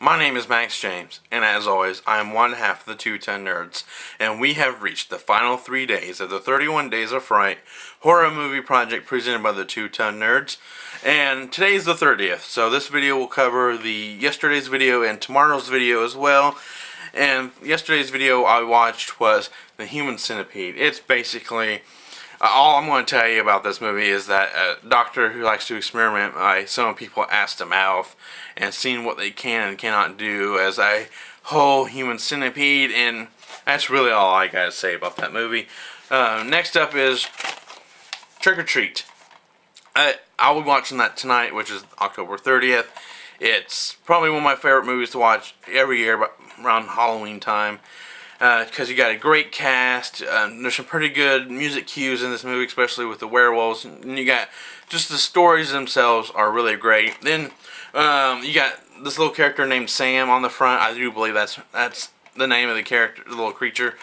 My name is Max James, and as always, I am one half of the 210 Nerds, and we have reached the final 3 days of the 31 Days of Fright horror movie project presented by the 210 Nerds, and today's the 30th, so this video will cover the yesterday's video and tomorrow's video as well. And yesterday's video I watched was the Human Centipede. It's basically all I'm going to tell you about this movie is that a doctor who likes to experiment by some people ass to mouth and seeing what they can and cannot do as a whole human centipede, and that's really all I got to say about that movie. Next up is Trick or Treat. I'll be watching that tonight, which is October 30th. It's probably one of my favorite movies to watch every year around Halloween time. Because you got a great cast, there's some pretty good music cues in this movie, especially with the werewolves, and you got just the stories themselves are really great. Then you got this little character named Sam on the front. I do believe that's the name of the character, the little creature.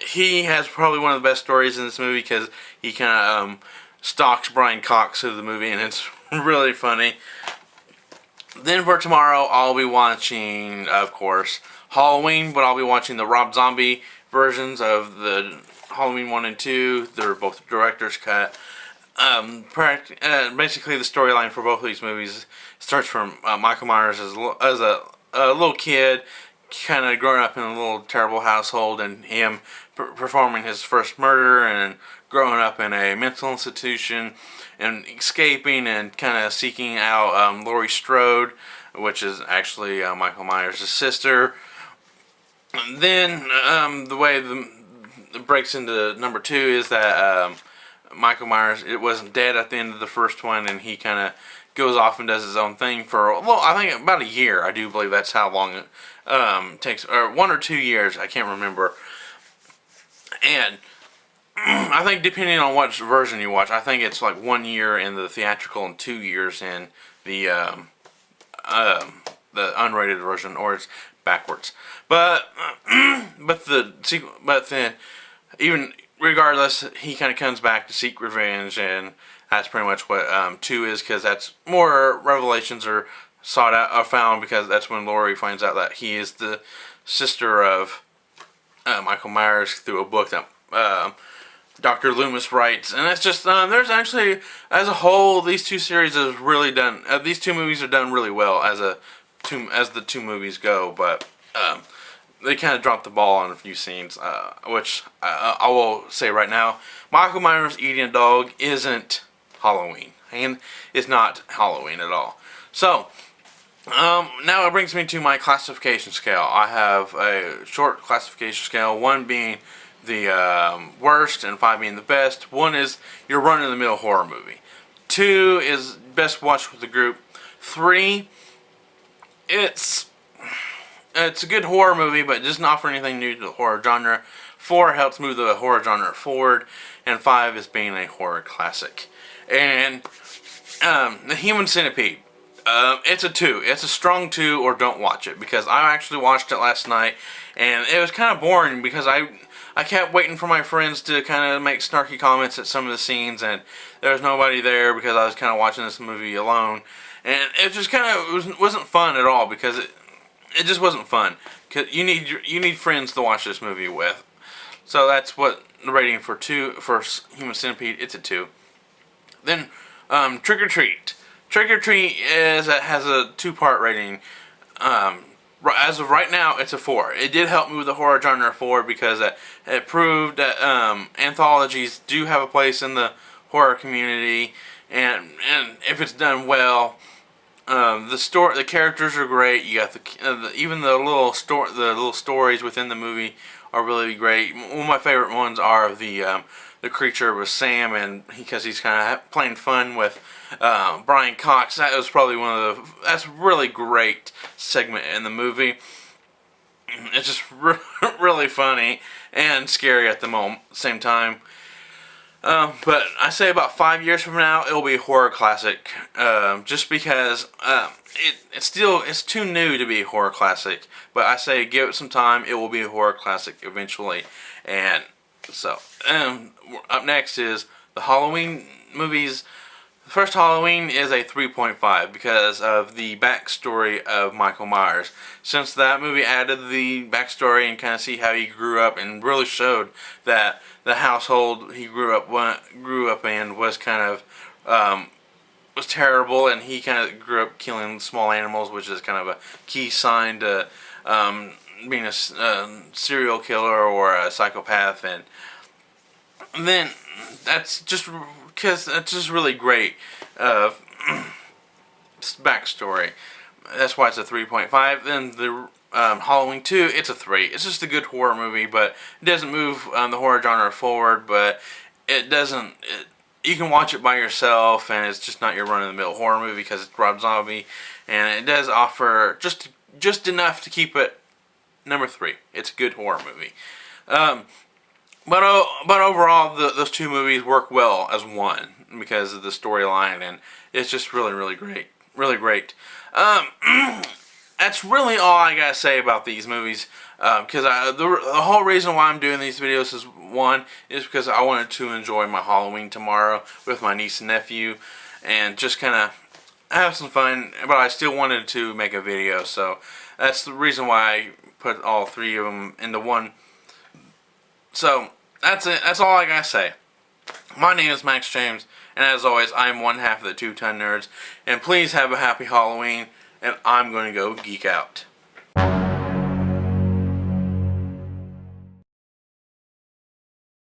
He has probably one of the best stories in this movie because he kind of stalks Brian Cox through the movie, and it's really funny. Then for tomorrow, I'll be watching, of course, Halloween, but I'll be watching the Rob Zombie versions of the Halloween 1 and 2. They're both director's cut. Basically, the storyline for both of these movies starts from Michael Myers as a little kid, kind of growing up in a little terrible household, and him performing his first murder, and growing up in a mental institution, and escaping and kind of seeking out Laurie Strode, which is actually Michael Myers' sister. And then the way it breaks into number 2 is that Michael Myers, it wasn't dead at the end of the first one, and he kind of goes off and does his own thing for, well, I think about a year. I do believe that's how long it takes, or 1 or 2 years, I can't remember. And I think depending on what version you watch, I think it's like 1 year in the theatrical and 2 years in the unrated version, or it's backwards. But then even regardless, he kind of comes back to seek revenge, and that's pretty much what 2 is, because that's more revelations are sought out, are found, because that's when Laurie finds out that he is the sister of Michael Myers through a book that Dr. Loomis writes. And it's just there's actually, as a whole, these two series is really done. These two movies are done really well as the two movies go, but they kind of dropped the ball on a few scenes, which I will say right now, Michael Myers eating a dog isn't Halloween, and it's not Halloween at all. So now it brings me to my classification scale. I have a short classification scale, 1 being the worst and 5 being the best. 1 is your run-of-the-mill horror movie. 2 is best watched with the group. 3, it's a good horror movie, but doesn't offer anything new to the horror genre. 4 helps move the horror genre forward, and 5 is being a horror classic. And the Human Centipede, it's a 2. It's a strong 2, or don't watch it, because I actually watched it last night, and it was kind of boring because I kept waiting for my friends to kind of make snarky comments at some of the scenes, and there was nobody there because I was kind of watching this movie alone, and it just kind of wasn't fun at all, because it just wasn't fun. Cause you need friends to watch this movie with. So that's what the rating for Human Centipede. It's a 2. Then Trick or Treat. Trick or Treat has a 2-part rating. As of right now, it's a 4. It did help move the horror genre forward because it proved that anthologies do have a place in the horror community, and if it's done well. The characters are great. You got even the little stories within the movie are really great. One of my favorite ones are the creature with Sam, and because he's kind of playing fun with Brian Cox. That was probably that's a really great segment in the movie. It's just really funny and scary at the same time. But I say about 5 years from now, it'll be a horror classic. Just because it's too new to be a horror classic. But I say give it some time, it will be a horror classic eventually. And so, up next is the Halloween movies The first Halloween is a 3.5 because of the backstory of Michael Myers. Since that movie added the backstory and kind of see how he grew up and really showed that the household he grew up in was kind of was terrible, and he kind of grew up killing small animals, which is kind of a key sign to being a serial killer or a psychopath. And then that's just because that's just really great backstory. That's why it's a 3.5. Then the Halloween 2, it's a 3. It's just a good horror movie, but it doesn't move the horror genre forward. But it doesn't. You can watch it by yourself, and it's just not your run-of-the-mill horror movie because it's Rob Zombie, and it does offer just enough to keep it number 3. It's a good horror movie. But overall, those two movies work well as one because of the storyline, and it's just really great, really great. That's really all I gotta say about these movies. Because the whole reason why I'm doing these videos is because I wanted to enjoy my Halloween tomorrow with my niece and nephew, and just kind of have some fun. But I still wanted to make a video, so that's the reason why I put all 3 of them into one. So that's it. That's all I gotta say. My name is Max James, and as always, I am one half of the 2 Ton Nerds. And please have a happy Halloween, and I'm going to go geek out.